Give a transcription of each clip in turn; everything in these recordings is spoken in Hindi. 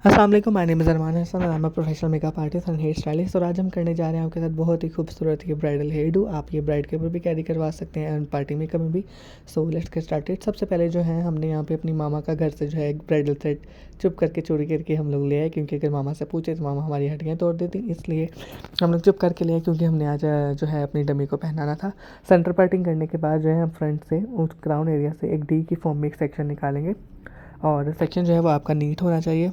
अस्सलाम वालेकुम, my name is Armaan Hasan और I am a professional makeup artist and hair stylist. और आज हम करने जा रहे हैं आपके साथ बहुत ही खूबसूरत ये ब्राइडल हेयर डू। आप ये ब्राइड के ऊपर भी कैरी करवा सकते हैं एंड पार्टी मेकअप में भी। So let's get started. सबसे पहले जो है हमने यहाँ पे अपनी मामा का घर से जो है एक ब्राइडल सेट चुप करके चोरी करके हम लोग ले आए, क्योंकि अगर मामा से पूछे तो मामा हमारी हड्डियाँ तोड़ देती, इसलिए हम लोग चुप करके ले आए, क्योंकि हमने आज जो है अपनी डमी को पहनाना था। सेंटर पार्टिंग करने के बाद जो है हम फ्रंट से उस क्राउन एरिया से एक डी की फॉर्म में एक सेक्शन निकालेंगे, और सेक्शन जो है वो आपका नीट होना चाहिए।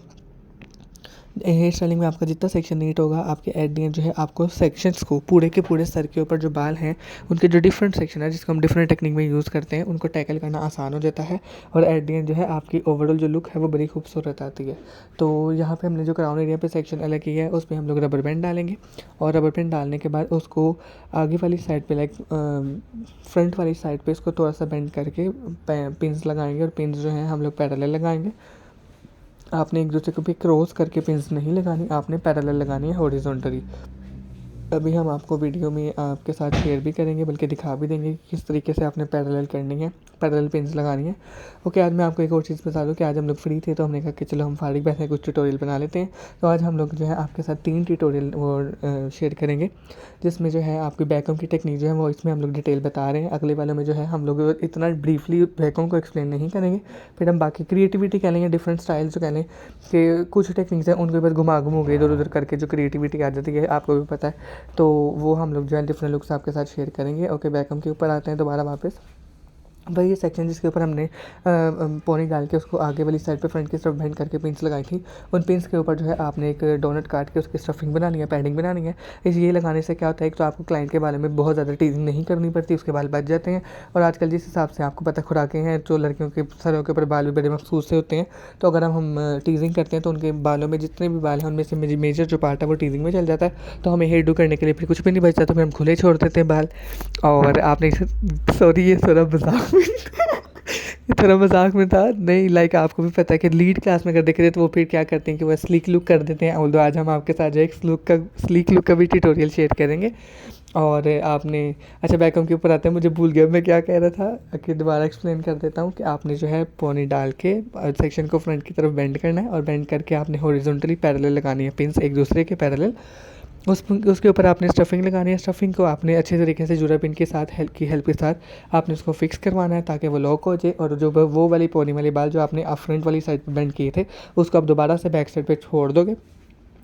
हेयर स्टाइलिंग में आपका जितना सेक्शन नीट होगा, आपके एट दी एंड जो है आपको सेक्शंस को पूरे के पूरे सर के ऊपर जो बाल हैं उनके जो डिफरेंट सेक्शन है, जिसको हम डिफरेंट टेक्निक में यूज़ करते हैं, उनको टैकल करना आसान हो जाता है। और एट दी एंड जो है आपकी ओवरऑल जो लुक है वो बड़ी खूबसूरत आती है। तो यहाँ पे हमने जो क्राउन एरिया पे सेक्शन अलग किया है उसमें हम लोग रबर बैंड डालेंगे, और रबर बैंड डालने के बाद उसको आगे वाली साइड पे लाइक फ्रंट वाली साइड पे इसको थोड़ा सा बेंड करके पिन्स लगाएंगे, और पिन्स जो हैं हम लोग पैरेलल लगाएंगे। आपने एक दूसरे को भी क्रॉस करके पिन्स नहीं लगानी, आपने पैरेलल लगानी है हॉरिजॉन्टली। अभी हम आपको वीडियो में आपके साथ शेयर भी करेंगे, बल्कि दिखा भी देंगे कि किस तरीके से आपने पैरेलल करनी है, पैरेलल पिन्स लगानी है। ओके, आज मैं आपको एक और चीज़ बता दूं कि आज हम लोग फ्री थे तो हमने कहा कि चलो हम फारिग बैठे कुछ ट्यूटोरियल बना लेते हैं। तो आज हम लोग जो है आपके साथ 3 ट्यूटोरियल वो शेयर करेंगे, जिसमें जो है आपकी बैककम की टेक्निक जो है वो इसमें हम लोग डिटेल बता रहे हैं। अगले वाले में जो है हम लोग इतना ब्रीफली बैककम को एक्सप्लेन नहीं करेंगे, फिर हम बाकी क्रिएटिविटी कह लेंगे, डिफरेंट स्टाइल जो कह लें कि कुछ टेक्निक्स हैं उनके ऊपर घुमा घुमू के इधर उधर करके जो क्रिएटिविटी आ जाती है, आपको भी पता है। तो वो हम लोग जो है डिफरेंट लुक्स आपके साथ शेयर करेंगे। ओके, बैककम के ऊपर आते हैं दोबारा वापस। वही सेक्शन जिसके ऊपर हमने पौनी डाल के उसको आगे वाली साइड पे फ्रंट की तरफ बेंड करके पिन्स लगाई थी, उन पिन्स के ऊपर जो है आपने एक डोनट काट के उसकी स्टफिंग बनानी है, पैडिंग बनानी है। ये लगाने से क्या होता है, एक तो आपको क्लाइंट के बालों में बहुत ज़्यादा टीजिंग नहीं करनी पड़ती, उसके बाल बच जाते हैं। और आजकल जिस हिसाब से आपको पता खुराकें हैं, जो लड़कियों के सरों के ऊपर बाल भी बड़े मखसूस से होते हैं, तो अगर हम टीजिंग करते हैं तो उनके बालों में जितने भी बाल हैं उनमें से मेजर जो पार्ट है वो टीजिंग में चल जाता है। तो हमें हेयर डू करने के लिए फिर कुछ भी नहीं बचता, तो फिर हम खुले छोड़ देते हैं बाल। और आपने सॉरी, ये थोड़ा मजाक में ये थोड़ा मजाक में था, नहीं लाइक आपको भी पता है कि लीड क्लास में अगर देख रहे हैं तो वो फिर क्या करते हैं कि वो स्लीक लुक कर देते हैं। ऑल्दो आज हम आपके साथ जो एक स्लीक लुक का भी ट्यूटोरियल शेयर करेंगे। और आपने अच्छा, बैककम के ऊपर आते हैं, मुझे भूल गया मैं क्या कह रहा था, कि दोबारा एक्सप्लेन कर देता हूँ कि आपने जो है पोनी डाल के सेक्शन को फ्रंट की तरफ बेंड करना है, और बेंड करके आपने हॉरिजॉन्टली पैरेलल लगानी है, पिन्स एक दूसरे के पैरेलल। उसके ऊपर आपने स्टफिंग लगानी है, स्टफिंग को आपने अच्छे तरीके से जुरा पिन के साथ हेल्प के साथ आपने उसको फिक्स करवाना है, ताकि वो लॉक हो जाए। और जो वो वाली पोनी वाली बाल जो आपने फ्रंट वाली साइड पे बेंड किए थे, उसको आप दोबारा से बैक साइड पे छोड़ दोगे।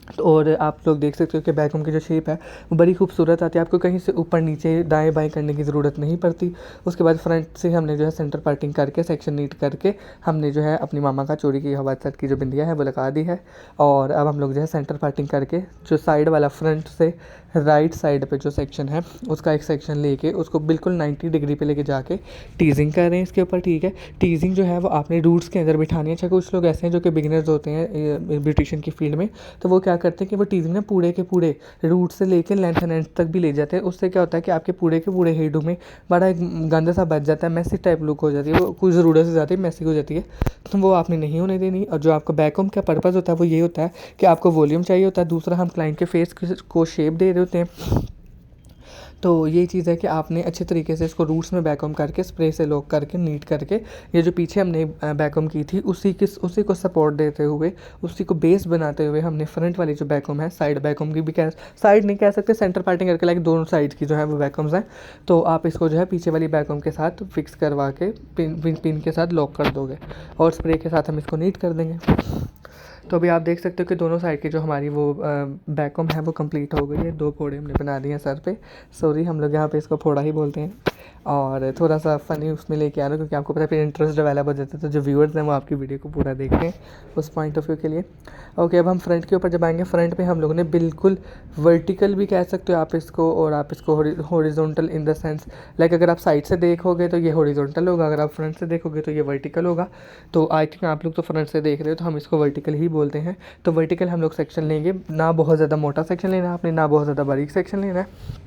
तो और आप लोग देख सकते हो कि बैककम की जो शेप है वो बड़ी खूबसूरत आती है, आपको कहीं से ऊपर नीचे दाएं बाएं करने की ज़रूरत नहीं पड़ती। उसके बाद फ्रंट से हमने जो है सेंटर पार्टिंग करके सेक्शन नीट करके हमने जो है अपनी मामा का चोरी की हवा सेट की जो बिंदिया है वो लगा दी है। और अब हम लोग जो है सेंटर पार्टिंग करके जो साइड वाला फ्रंट से राइट साइड पे जो सेक्शन है उसका एक सेक्शन लेके उसको बिल्कुल 90 डिग्री पे लेके जाके टीजिंग कर रहे हैं इसके ऊपर, ठीक है। टीजिंग जो है वो आपने रूट्स के अंदर बिठानी है। अच्छा, कुछ लोग ऐसे हैं जो कि बिगिनर्स होते हैं ब्यूटिशियन की फील्ड में, तो वो क्या करते हैं कि वो टीजिंग ना पूरे के पूरे रूट से लेकर लेंथ एंड एंड तक भी ले जाते हैं। उससे क्या होता है कि आपके पूरे के पूरे हेयर डू में बड़ा एक गंदा सा बच जाता है, मैसी टाइप लुक हो जाती है, वो कुछ ज़रूरत से ज़्यादा मैसी हो जाती है, तो वो आपने नहीं होने देनी। और जो आपका बैककम का पर्पज़ होता है वो ये होता है कि आपको वॉल्यूम चाहिए होता है, दूसरा हम क्लाइंट के फेस को शेप दे रहे होते हैं। तो ये चीज़ है कि आपने अच्छे तरीके से इसको रूट्स में बैककम करके स्प्रे से लॉक करके नीट करके ये जो पीछे हमने बैककम की थी उसी को सपोर्ट देते हुए, उसी को बेस बनाते हुए हमने फ्रंट वाली जो बैककम है, साइड बैककम की भी कह साइड नहीं कह सकते, सेंटर पार्टिंग करके लाइक दोनों साइड की जो है वो बैककम्स हैं, तो आप इसको जो है पीछे वाली बैककम के साथ फिक्स करवा के पिन के साथ लॉक कर दोगे, और स्प्रे के साथ हम इसको नीट कर देंगे। तो अभी आप देख सकते हो कि दोनों साइड की जो हमारी वो बैककम है वो कंप्लीट हो गई है। 2 फोड़े हमने बना दिए हैं सर पे, सॉरी हम लोग यहाँ पे इसको फोड़ा ही बोलते हैं। और थोड़ा सा फ़नी उसमें लेके आ रहा हूँ, क्योंकि आपको पता है फिर इंटरेस्ट डेवलप हो जाता है, तो जो व्यूअर्स हैं वो आपकी वीडियो को पूरा देखते हैं उस पॉइंट ऑफ व्यू के लिए। ओके, अब हम फ्रंट के ऊपर जब आएंगे, फ्रंट पे हम लोगों ने बिल्कुल वर्टिकल भी कह सकते हो आप इसको, और आप इसको horizontal in the sense like अगर आप साइड से देखोगे तो ये हॉरिजॉन्टल होगा, अगर आप फ्रंट से देखोगे तो ये वर्टिकल होगा। तो आई थिंक आप लोग तो फ्रंट से देख रहे हो तो हम इसको वर्टिकल ही बोलते हैं। तो वर्टिकल हम लोग सेक्शन लेंगे, ना बहुत ज़्यादा मोटा सेक्शन लेना है आपने, ना बहुत ज़्यादा बारीक सेक्शन लेना है।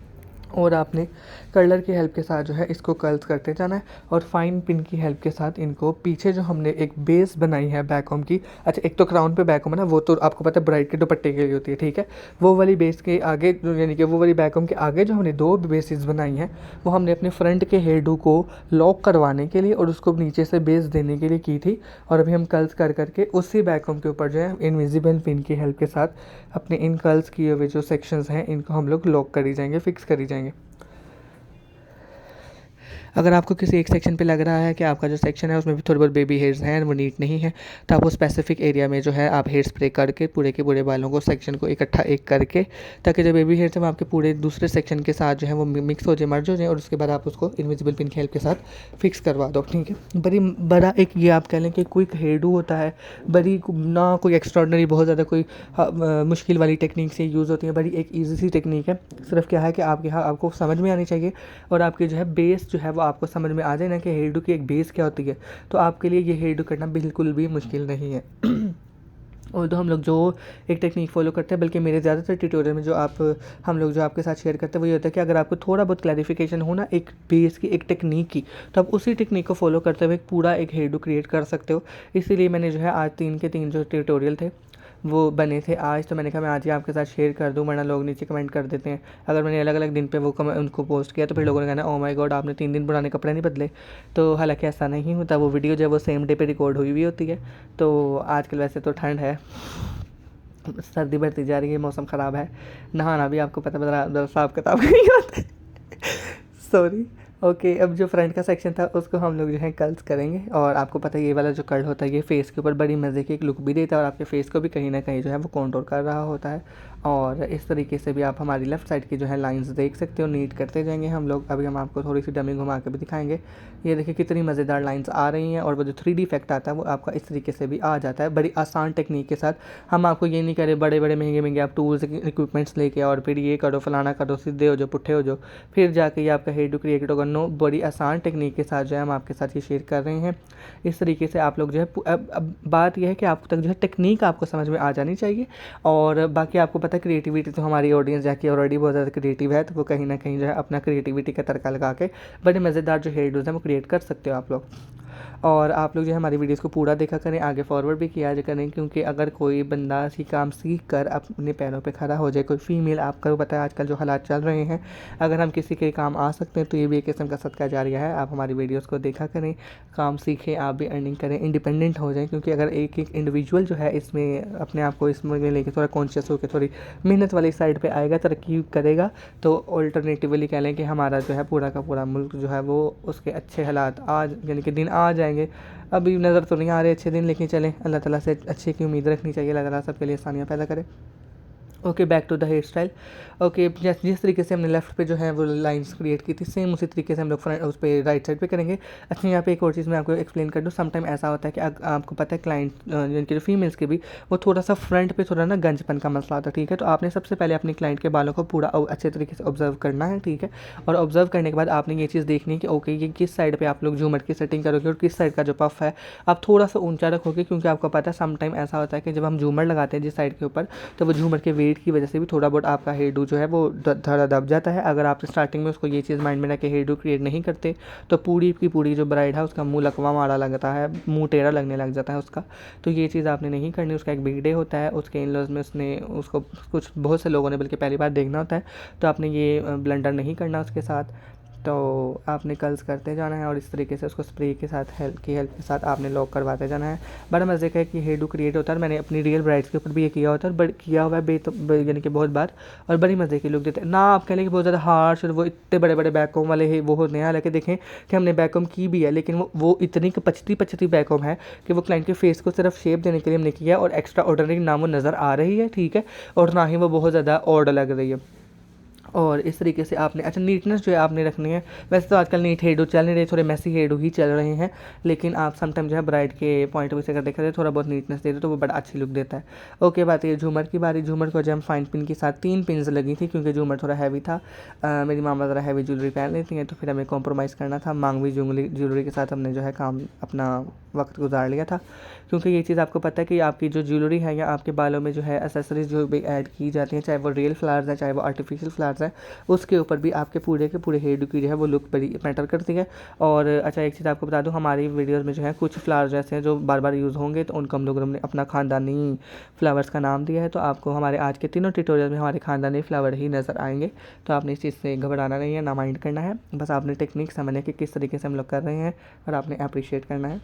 और आपने कर्लर की हेल्प के साथ जो है इसको कर्ल्स करते जाना है और फाइन पिन की हेल्प के साथ इनको पीछे जो हमने एक बेस बनाई है बैकहोम की, अच्छा एक तो क्राउन पे बैकहोम है ना, वो तो आपको पता है ब्राइड के दुपट्टे के लिए होती है, ठीक है। वो वाली बेस के आगे यानी कि वो वाली बैकहोम के आगे जो हमने 2 बेसिस बनाई हैं वो हमने अपने फ्रंट के हेयर डू को लॉक करवाने के लिए और उसको नीचे से बेस देने के लिए की थी। और अभी हम कर्ल्स कर करके उसी बैकहोम के ऊपर जो है इनविजिबल पिन की हेल्प के साथ अपने इन कर्ल्स किए हुए जो सेक्शंस हैं इनको हम लोग लॉक करी जाएंगे, फिक्स करी जाएंगे। अगर आपको किसी एक सेक्शन पे लग रहा है कि आपका जो सेक्शन है उसमें भी थोड़े बहुत बेबी हेयर्स हैं, वो नीट नहीं है, तो आप वो स्पेसिफिक एरिया में जो है आप हेयर स्प्रे करके पूरे के पूरे बालों को सेक्शन को इकट्ठा एक करके, ताकि जो बेबी हेयर्स हैं वो आपके पूरे दूसरे सेक्शन के साथ जो है वो मिक्स हो जाए, मर्ज हो जाए, और उसके बाद आप उसको इनविजिबल पिन की हेल्प के साथ फिक्स करवा दो, ठीक है। बड़ा एक ये आप कह लें कि क्विक हेयर डू होता है, बड़ी ना कोई एक्स्ट्रॉर्डनरी बहुत ज़्यादा कोई मुश्किल वाली टेक्निक से यूज़ होती है, बड़ी एक ईजी सी टेक्निक है। सिर्फ क्या है कि आपके यहाँ आपको समझ में आनी चाहिए और आपकी जो है बेस जो है वो आपको समझ में आ जाए ना कि हेयर डू की एक बेस क्या होती है, तो आपके लिए ये हेयर डू करना बिल्कुल भी मुश्किल नहीं है। और तो हम लोग जो एक टेक्निक फॉलो करते हैं, बल्कि मेरे ज़्यादातर ट्यूटोरियल में जो हम लोग जो आपके साथ शेयर करते हैं वो ये होता है कि अगर आपको थोड़ा बहुत क्लैरिफिकेशन हो ना एक बेस की, एक टेक्निक की, तो आप उसी टेक्निक को फॉलो करते हुए एक पूरा एक हेयर डू क्रिएट कर सकते हो। इसीलिए मैंने जो है आज 3 के 3 जो ट्यूटोरियल थे वो बने थे आज, तो मैंने कहा मैं आज ही आपके साथ शेयर कर दूं, वरना लोग नीचे कमेंट कर देते हैं। अगर मैंने अलग अलग दिन पे उनको पोस्ट किया तो फिर लोगों ने कहना ओ माय गॉड आपने 3 दिन पुराने कपड़े नहीं बदले। तो हालांकि ऐसा नहीं होता, वो वीडियो जो है वो सेम डे पे रिकॉर्ड हुई हुई होती है। तो आजकल वैसे तो ठंड है, सर्दी बढ़ती जा रही है, मौसम ख़राब है, नहाना भी आपको पता बता हिसाब किताब नहीं होता है। सॉरी। ओके, अब जो फ्रंट का सेक्शन था उसको हम लोग जो है कर्ल्स करेंगे, और आपको पता है ये वाला जो कर्ल होता है ये फेस के ऊपर बड़ी मज़े की एक लुक भी देता है और आपके फेस को भी कहीं ना कहीं जो है वो कॉन्टोर कर रहा होता है। और इस तरीके से भी आप हमारी लेफ़्ट साइड की जो है लाइंस देख सकते हो, नीट करते जाएंगे हम लोग। अभी हम आपको थोड़ी सी डमी घुमा के भी दिखाएंगे, ये देखिए कितनी मज़ेदार लाइंस आ रही हैं, और वो जो 3D इफेक्ट आता है वो आपका इस तरीके से भी आ जाता है बड़ी आसान टेक्निक के साथ। हम आपको ये नहीं करें बड़े बड़े महंगे महंगे आप टूल्स इक्विपमेंट्स लेके और फिर ये करो फलाना करो, सीधे हो जो पुट्ठे हो जो, फिर जाके ये आपका हेयर डू क्रिएट होगा। नो, बड़ी आसान टेक्निक के साथ जो है हम आपके साथ ये शेयर कर रहे हैं। इस तरीके से आप लोग जो है अब बात यह है कि आप तक जो है टेक्निक आपको समझ में आ जानी चाहिए। और बाकी आपको पता है क्रिएटिविटी तो हमारी ऑडियंस जाके ऑलरेडी बहुत ज़्यादा क्रिएटिव है, तो वो कहीं ना कहीं जो है अपना क्रिएटिविटी का तड़का लगा के बड़े मज़ेदार जो हेयर डूज हैं वो क्रिएट कर सकते हो आप लोग। और आप लोग जो है हमारी वीडियोस को पूरा देखा करें, आगे फॉरवर्ड भी किया करें, क्योंकि अगर कोई बंदा सी काम सीख कर अपने पैरों पे खड़ा हो जाए, कोई फीमेल, आपको पता है आजकल जो हालात चल रहे हैं, अगर हम किसी के काम आ सकते हैं तो ये भी एक किस्म का सदका जारिया है। आप हमारी वीडियोस को देखा करें, काम सीखें, आप भी अर्निंग करें, इंडिपेंडेंट हो जाएं, क्योंकि अगर एक एक इंडिविजुअल जो है इसमें अपने आप को इसमें लेके थोड़ा कॉन्शियस होकर थोड़ी मेहनत वाली साइड पर आएगा, तरक्की करेगा, तो ऑल्टरनेटिवली कह लें कि हमारा जो है पूरा का पूरा मुल्क जो है वो उसके अच्छे हालात आज यानी कि दिन आ जाएंगे। अभी नज़र तो नहीं आ रहे अच्छे दिन, लेकिन चलें अल्लाह ताला से अच्छे की उम्मीद रखनी चाहिए, अल्लाह ताला सबके लिए आसानियाँ पैदा करे। Okay, back to the hair style. Okay, जिस तरीके से हमने लेफ्ट पे जो है वो लाइंस क्रिएट की थी, सेम उसी तरीके से हम लोग फ्रंट उस पर राइट साइड पे करेंगे। अच्छा, यहाँ पे एक और चीज़ मैं आपको एक्सप्लेन कर दूँ। समटाइम ऐसा होता है कि आपको पता है क्लाइंट जिनके जो फीमेल्स के भी वो थोड़ा सा फ्रंट पे थोड़ा ना गंजपन का मसला आता है, ठीक है। तो आपने सबसे पहले अपने क्लाइंट के बालों को पूरा अच्छे तरीके से ऑब्जर्व करना है, ठीक है। और ऑब्जर्व करने के बाद आपने ये चीज़ देखनी है कि ओके ये किस साइड पर आप लोग झूमर की सेटिंग करोगे और किस साइड का जो पफ है आप थोड़ा सा ऊंचा रखोगे, क्योंकि आपको पता है समटाइम ऐसा होता है कि जब हम झूमर लगाते हैं जिस साइड के ऊपर, तो वो झूमर के वेट की वजह से भी थोड़ा बहुत आपका हेयर डू जो है वो थोड़ा दब जाता है। अगर आप स्टार्टिंग में उसको ये चीज़ माइंड में रख हेयर डू क्रिएट नहीं करते तो पूरी की पूरी जो ब्राइड है उसका मुंह लकवा मारा लगता है, मुंह टेढ़ा लगने लग जाता है उसका। तो ये चीज़ आपने नहीं करनी। उसका एक बिग डे होता है, उसके इन लॉज में उसने उसको कुछ बहुत से लोगों ने बल्कि पहली बार देखना होता है, तो आपने ये ब्लंडर नहीं करना उसके साथ। तो आपने कर्ल्स करते जाना है और इस तरीके से उसको स्प्रे के साथ हेल्प के साथ आपने लॉक करवाते जाना है। बड़ा मज़े का है कि हेयर डू क्रिएट होता है, मैंने अपनी रियल ब्राइड्स के ऊपर भी ये किया होता है, किया हुआ है यानी कि बहुत बार, और बड़ी मज़े की लुक देते हैं ना। आप कह लें कि बहुत ज़्यादा हार्श और वो इतने बड़े बड़े बैकहोम वाले है वो होते हैं, हालांकि देखें कि हमने बैकहोम की भी है, लेकिन वो इतनी पचती बैकहोम है कि वो क्लाइंट के फेस को सिर्फ शेप देने के लिए हमने किया, और एक्स्ट्रा ऑर्डनरी ना वो नज़र आ रही है, ठीक है, और ना ही वो बहुत ज़्यादा ऑर्ड लग रही है। और इस तरीके से आपने अच्छा नीटनेस जो है आपने रखनी है। वैसे तो आजकल नीट हेयर डू चल नहीं रहे, थोड़े मैसी हेयर डू ही चल रहे हैं, लेकिन आप समटाइम जो है ब्राइड के पॉइंट ऑफ व्यू से अगर देखा जाए थोड़ा बहुत नीटनेस दे दो तो वो बड़ा अच्छी लुक देता है। ओके, बात ये झूमर की बारी। झूमर को जो हम फाइन पिन के साथ 3 पिन्स लगी थी, क्योंकि झूमर थोड़ा हैवी था। मेरी मामा ज़रा हैवी ज्वेलरी पहन लेती हैं, तो फिर हमें कॉम्प्रोमाइज़ करना था। मांगवी ज्वेलरी के साथ हमने जो है काम अपना वक्त गुजार लिया था। क्योंकि ये चीज़ आपको पता है कि आपकी जो ज्वेलरी है या आपके बालों में जो है एसेसरीज जो भी ऐड की जाती हैं, चाहे वो रियल फ्लावर्स हैं चाहे वो आर्टिफिशियल फ्लावर्स हैं, उसके ऊपर भी आपके पूरे के पूरे हेयर डू की जो है वो लुक बड़ी मैटर करती है। और अच्छा एक चीज़ आपको बता दूँ, हमारी वीडियोज़ में जो है कुछ फ्लावर्स ऐसे हैं जो बार बार यूज़ होंगे, तो उनको हम लोगों ने अपना ख़ानदानी फ्लावर्स का नाम दिया है। तो आपको हमारे आज के तीनों ट्यूटोरियल में हमारे ख़ानदानी फ्लावर ही नज़र आएंगे। तो आपने इस चीज़ से घबराना नहीं है, ना माइंड करना है, बस आपने टेक्निक समझना है कि किस तरीके से हम लोग कर रहे हैं और आपने अप्रिशिएट करना है।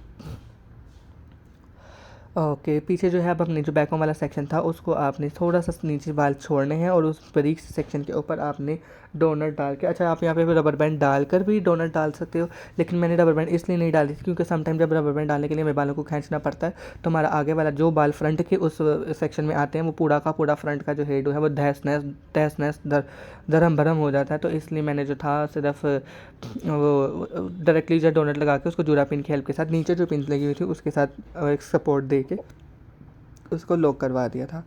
ओके, पीछे जो है अब अपने जो बैकों वाला सेक्शन था उसको आपने थोड़ा सा नीचे बाल छोड़ने हैं और उस बारीक सेक्शन के ऊपर आपने डोनट डाल के, अच्छा आप यहाँ पे रबर बैंड डालकर भी डोनट डाल सकते हो, लेकिन मैंने रबर बैंड इसलिए नहीं डाली थी क्योंकि समटाइम जब रबर बैंड डालने के लिए मेरे बालों को खींचना पड़ता है तो हमारा आगे वाला जो बाल फ्रंट के उस सेक्शन में आते हैं वो पूरा का पूरा फ्रंट का जो हेयर है वो तहस नहस दरम भरम हो जाता है। तो इसलिए मैंने जो था सिर्फ वो डायरेक्टली जो डोनट लगा के उसको जूरा पिन की हेल्प के साथ नीचे जो पिन लगी हुई थी उसके साथ एक सपोर्ट दे के उसको लॉक करवा दिया था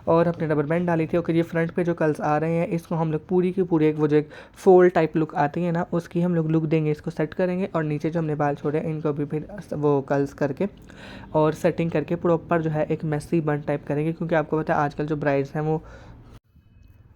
और अपने रबर बैंड डाली थी। और ये फ्रंट पे जो कर्ल्स आ रहे हैं इसको हम लोग पूरी की पूरी एक वो जो एक फोल्ड टाइप लुक आती है ना उसकी हम लोग लुक देंगे, इसको सेट करेंगे और नीचे जो हमने बाल छोड़े इनको भी फिर वो कर्ल्स करके और सेटिंग करके प्रॉपर जो है एक मेसी बन टाइप करेंगे। क्योंकि आपको पता है आजकल जो ब्राइड्स हैं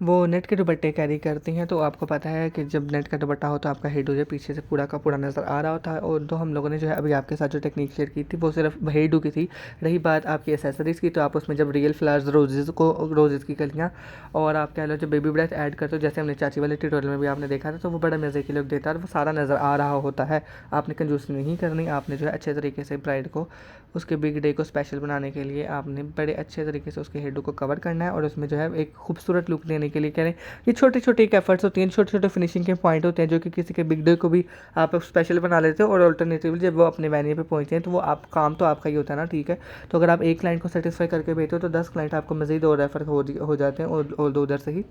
वो नेट के दुपट्टे कैरी करती हैं, तो आपको पता है कि जब नेट का दुपट्टा हो तो आपका हेयर डू जो पीछे से पूरा का पूरा नज़र आ रहा होता है। और तो हम लोगों ने जो है अभी आपके साथ जो टेक्निक शेयर की थी वो सिर्फ हेयर डू की थी। रही बात आपकी एसेसरीज़ की, तो आप उसमें जब रियल फ्लावर्स रोजेज़ की कलियाँ और आप कह लो जो बेबी ब्रेथ ऐड करते हो, जैसे हमने चाची वाले ट्यूटोरियल में भी आपने देखा था, तो वो बड़ा मज़े की लुक देता है और वो सारा नज़र आ रहा होता है। आपने कंजूसी नहीं करनी, आपने जो है अच्छे तरीके से ब्राइड को उसके बिग डे को स्पेशल बनाने के लिए आपने बड़े अच्छे तरीके से उसके हेयर डू को कवर करना है और उसमें जो है एक खूबसूरत लुक देने के लिए करें। ये छोटे छोटे एक एफर्ट्स होती हैं, छोटे छोटे फिनिशिंग के पॉइंट होते हैं जो कि किसी के बिग डे को भी आप स्पेशल बना लेते हो और अल्टरनेटिवली जब वो अपने वेन्यू पे पहुंचते हैं तो वो आप काम तो आपका ही होता है ना, ठीक है। तो अगर आप एक क्लाइंट को सेटिस्फाई करके भेजते हो तो 10 क्लाइंट आपको मज़ीद और रेफर हो जाते हैं और दो उधर से ही।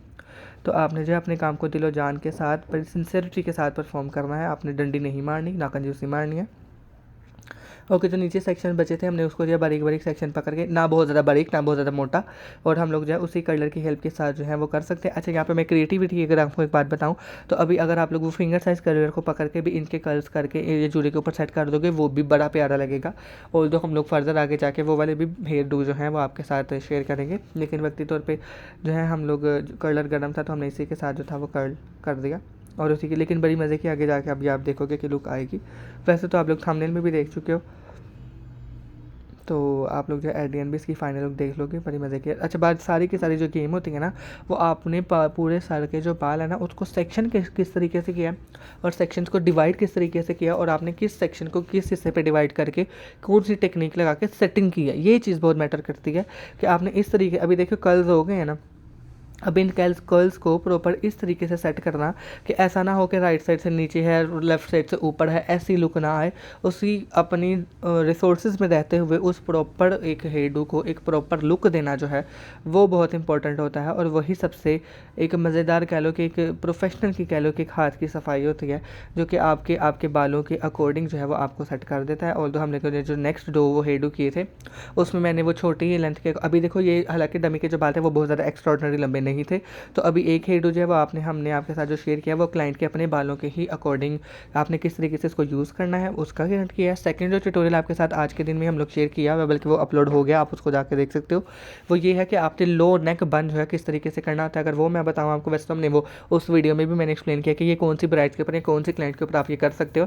तो आपने जो है अपने काम को दिलो जान के साथ बड़ी सिंसियरिटी के साथ परफॉर्म करना है, आपने डंडी नहीं मारनी, ना कंजूसी मारनी है। ओके, जो नीचे सेक्शन बचे थे हमने उसको जो है बारीक बारीक सेक्शन पकड़ के, ना बहुत ज़्यादा बारीक ना बहुत ज़्यादा मोटा, और हम लोग जो है उसी कलर की हेल्प के साथ जो है वो कर सकते हैं। अच्छा यहाँ पे मैं क्रिएटिविटी अगर आपको एक बात बताऊँ तो अभी अगर आप लोग वो फिंगर साइज कलर को पकड़ के भी इनके कर्ल्स करके ये जूड़े के ऊपर सेट कर दोगे वो भी बड़ा प्यारा लगेगा। और जो हम लोग फर्दर आगे जाके वो वाले भी हेयर डू जो है वो आपके साथ शेयर करेंगे, लेकिन वक्ती तौर पर जो है हम लोग कलर गर्म था तो हमने इसी के साथ जो था वो कर्ल कर दिया और उसी की, लेकिन बड़ी मज़े की आगे जाके अभी आप देखोगे कि लुक आएगी। वैसे तो आप लोग थंबनेल में भी देख चुके हो, तो आप लोग जो है एट भी इसकी फाइनल लुक देख लोगे, बड़ी मज़े की। अच्छा बात सारी की सारी जो गेम होती है ना वो आपने पूरे सर के जो बाल है ना उसको सेक्शन किस तरीके से किया और सेक्शंस को डिवाइड किस तरीके से किया और आपने किस सेक्शन को किस हिस्से पे डिवाइड करके कौन सी टेक्निक लगा के सेटिंग की है, ये चीज़ बहुत मैटर करती है कि आपने इस तरीके, अभी देखो कर्ल्स हो गए हैं ना, अब इन कर्ल्स को प्रॉपर इस तरीके से सेट करना कि ऐसा ना हो कि राइट साइड से नीचे है लेफ़्ट साइड से ऊपर है, ऐसी लुक ना आए। उसी अपनी रिसोर्सेज में रहते हुए उस प्रॉपर एक हेयर डू को एक प्रॉपर लुक देना जो है वो बहुत इंपॉर्टेंट होता है और वही सबसे एक मज़ेदार कह लो कि एक प्रोफेशनल की कह लो कि एक हाथ की सफाई होती है जो कि आपके बालों के अकॉर्डिंग जो है वो आपको सेट कर देता है। और तो हमने जो नेक्स्ट डो वो हेयर डू किए थे उसमें मैंने वो छोटी ही लेंथ के, अभी देखो ये हालांकि डमी के जो बाल थे वो बहुत ज़्यादा एक्स्ट्रॉर्डनरी लंबे नहीं थे, तो अभी एक हेयर डू जो है वो हमने आपके साथ जो शेयर किया वो क्लाइंट के अपने बालों के ही अकॉर्डिंग आपने किस तरीके से इसको यूज़ करना है उसका गारंट किया है। सेकंड जो ट्यूटोरियल आपके साथ आज के दिन में हम लोग शेयर किया हुआ, बल्कि वो अपलोड हो गया, आप उसको जाकर देख सकते हो, वो ये है कि आपने लो नेक बन जो है किस तरीके से करना होता है। अगर वो मैं बताऊँ आपको, वैसे तो हमने वो उस वीडियो में भी मैंने एक्सप्लेन किया कि ये कौन सी ब्राइड्स के ऊपर या कौन सी क्लाइंट के ऊपर आप ये कर सकते हो,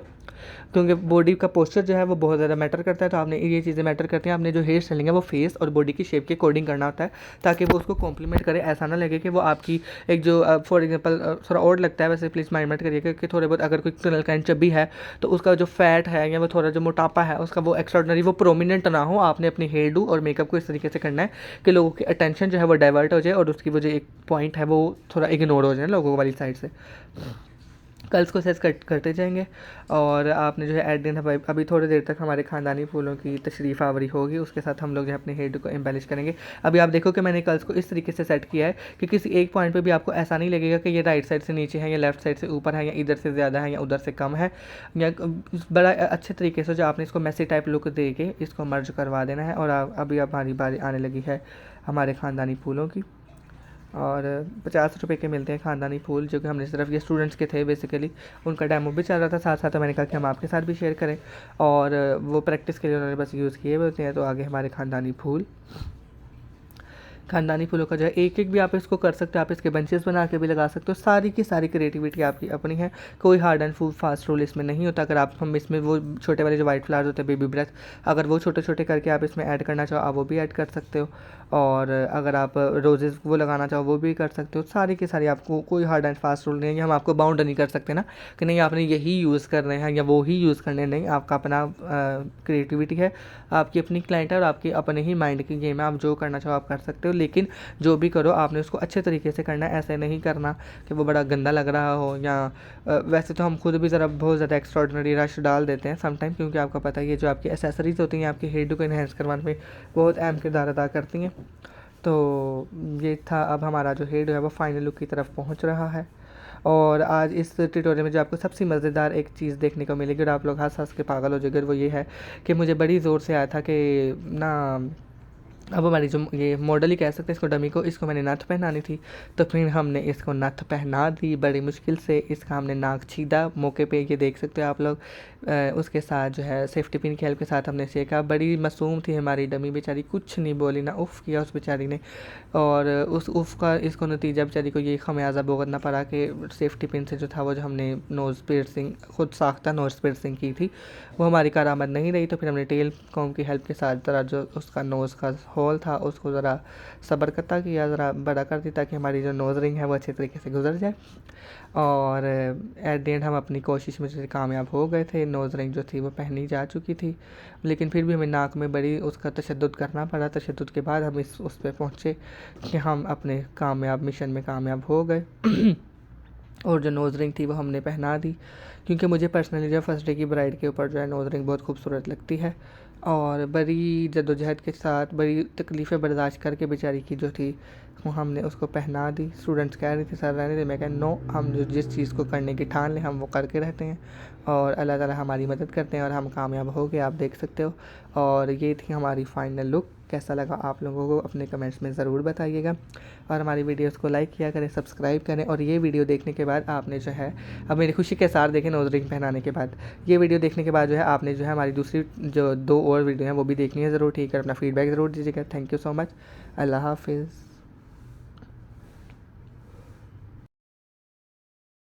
क्योंकि बॉडी का पोस्चर जो है वो बहुत ज़्यादा मैटर करता है। तो आपने ये चीज़ें मैटर करती हैं, आपने जो हेयर स्टाइलिंग है वो फेस और बॉडी की शेप के अकॉर्डिंग करना होता है ताकि वो उसको कॉम्प्लीमेंट करे, ऐसा ना लगे कि वो आपकी एक जो फॉर एग्जांपल थोड़ा और लगता है, वैसे प्लीज़ माइंड मत करिएगा कि थोड़े बहुत अगर कोई टनल काइंड चबी है तो उसका जो फैट है या वो थोड़ा जो मोटापा है उसका वो एक्स्ट्राऑर्डिनरी वो प्रोमिनेंट ना हो। आपने अपनी हेयर डू और मेकअप को इस तरीके से करना है कि लोगों की अटेंशन जो है वो डाइवर्ट हो जाए और उसकी वो जो एक पॉइंट है वो थोड़ा इग्नोर हो जाए लोगों वाली साइड से। कर्ल्स को सेट करते जाएंगे और आपने जो है एट दिन अभी थोड़ी देर तक हमारे ख़ानदानी फूलों की तशरीफ़ आवरी होगी, उसके साथ हम लोग जो है अपने हेयर को एम्बेलिश करेंगे। अभी आप देखो कि मैंने कर्ल्स को इस तरीके से सेट किया है कि किसी एक पॉइंट पे भी आपको ऐसा नहीं लगेगा कि ये राइट साइड से नीचे है या लेफ्ट साइड से ऊपर है या इधर से ज़्यादा है या उधर से कम है, या बड़ा अच्छे तरीके से जो आपने इसको मैसी टाइप लुक दे के इसको मर्ज करवा देना है। और अभी हमारी बारी आने लगी है हमारे ख़ानदानी फूलों की। और 50 रुपये के मिलते हैं ख़ानदानी फूल, जो कि हमने सिर्फ ये स्टूडेंट्स के थे बेसिकली, उनका डेमो भी चल रहा था साथ साथ, तो मैंने कहा कि हम आपके साथ भी शेयर करें। और वो प्रैक्टिस के लिए उन्होंने बस यूज़ किए हुए होते हैं। तो आगे हमारे ख़ानदानी फूल, खानदानी फूलों का जो है एक एक भी आप इसको कर सकते हो, आप इसके बंचेस बना के भी लगा सकते हो। सारी की सारी क्रिएटिविटी आपकी अपनी है, कोई हार्ड एंड फास्ट रूल इसमें नहीं होता। अगर आप हम इसमें वो छोटे वाले जो वाइट फ्लावर्स होते हैं बेबी ब्रेथ, अगर वो छोटे छोटे करके आप इसमें ऐड करना चाहो आप वो भी ऐड कर सकते हो। और अगर आप रोजेज़ वो लगाना चाहो वो भी कर सकते हो। सारी की सारी, आपको कोई हार्ड एंड फास्ट रूल नहीं है। हम आपको बाउंड नहीं कर सकते ना कि नहीं आपने यही यूज़ करने हैं या वो ही यूज़ करने, नहीं, आपका अपना क्रिएटिविटी है, आपकी अपनी क्लाइंट है और आपकी अपने ही माइंड की गेम है। आप जो करना चाहो आप कर सकते हो, लेकिन जो भी करो आपने उसको अच्छे तरीके से करना है। ऐसे नहीं करना कि वो बड़ा गंदा लग रहा हो, या वैसे तो हम खुद भी ज़रा बहुत ज़्यादा एक्स्ट्रॉर्डिनरी रश डाल देते हैं समटाइम, क्योंकि आपको पता है ये जो आपकी एसेसरीज़ होती हैं आपके हेयर डू को इन्हेंस करवाने में बहुत अहम किरदार अदा करती हैं। तो ये था, अब हमारा जो हेयर डू है वो फाइनल लुक की तरफ पहुंच रहा है। और आज इस ट्यूटोरियल में जो आपको सबसे मज़ेदार एक चीज़ देखने को मिलेगी और आप लोग हंस हंस के पागल हो जाएंगे, वो ये है कि मुझे बड़ी ज़ोर से आया था कि ना, अब हमारी जो ये मॉडल ही कह सकते हैं इसको, डमी को, इसको मैंने नथ पहनानी थी। तो फिर हमने इसको नथ पहना दी बड़ी मुश्किल से। इसका हमने नाक छीदा मौके पे, ये देख सकते हो आप लोग। उसके साथ जो है सेफ्टी पिन की हेल्प के साथ हमने सीखा। बड़ी मासूम थी हमारी डमी, बेचारी कुछ नहीं बोली, ना उफ़ किया उस बेचारी ने। और उस उफ़ का इसको नतीजा बेचारी को ये खमियाजा भुगतना पड़ा कि सेफ्टी पिन से जो था वो जो हमने नोज़ पियर्सिंग खुद साख्ता नोज़ पियर्सिंग की थी वो हमारी कारामद नहीं रही। तो फिर हमने टेल कॉम की हेल्प के साथ ज़रा जो उसका नोज़ का होल था उसको ज़रा सबरकता किया, ज़रा बड़ा कर दी, ताकि हमारी जो नोज़ रिंग है वो अच्छे तरीके से गुजर जाए। और एट द एंड हम अपनी कोशिश में जो कामयाब हो गए थे। नोज़ रिंग जो थी वो पहनी जा चुकी थी, लेकिन फिर भी हमें नाक में बड़ी उसका तशद्दुद करना पड़ा। तशद्दुद के बाद हम उस पर पहुँचे कि हम अपने कामयाब मिशन में कामयाब हो गए। और जो नोज़ रिंग थी वो हमने पहना दी, क्योंकि मुझे पर्सनली जो फर्स्ट डे की ब्राइड के ऊपर जो है नोज़ रिंग बहुत खूबसूरत लगती है। और बड़ी जद्दोजहद के साथ, बड़ी तकलीफ़ें बर्दाश्त करके बेचारी की जो थी वो हमने उसको पहना दी। स्टूडेंट्स कह रहे थे सर रहने दे, मैं कहा नो, हम जो जिस चीज़ को करने की ठान लें हम वो करके रहते हैं, और अल्लाह ताला हमारी मदद करते हैं और हम कामयाब हो गए, आप देख सकते हो। और ये थी हमारी फ़ाइनल लुक। कैसा लगा आप लोगों को अपने कमेंट्स में ज़रूर बताइएगा, और हमारी वीडियोस को लाइक किया करें, सब्सक्राइब करें। और ये वीडियो देखने के बाद आपने जो है, अब मेरी खुशी के साथ देखें नोज़ रिंग पहनाने के बाद, ये वीडियो देखने के बाद जो है आपने जो है हमारी दूसरी जो 2 और वीडियो हैं वो भी देखनी है ज़रूर, ठीक है। अपना फीडबैक ज़रूर दीजिएगा। Thank you so much. अल्लाह हाफ़िज़।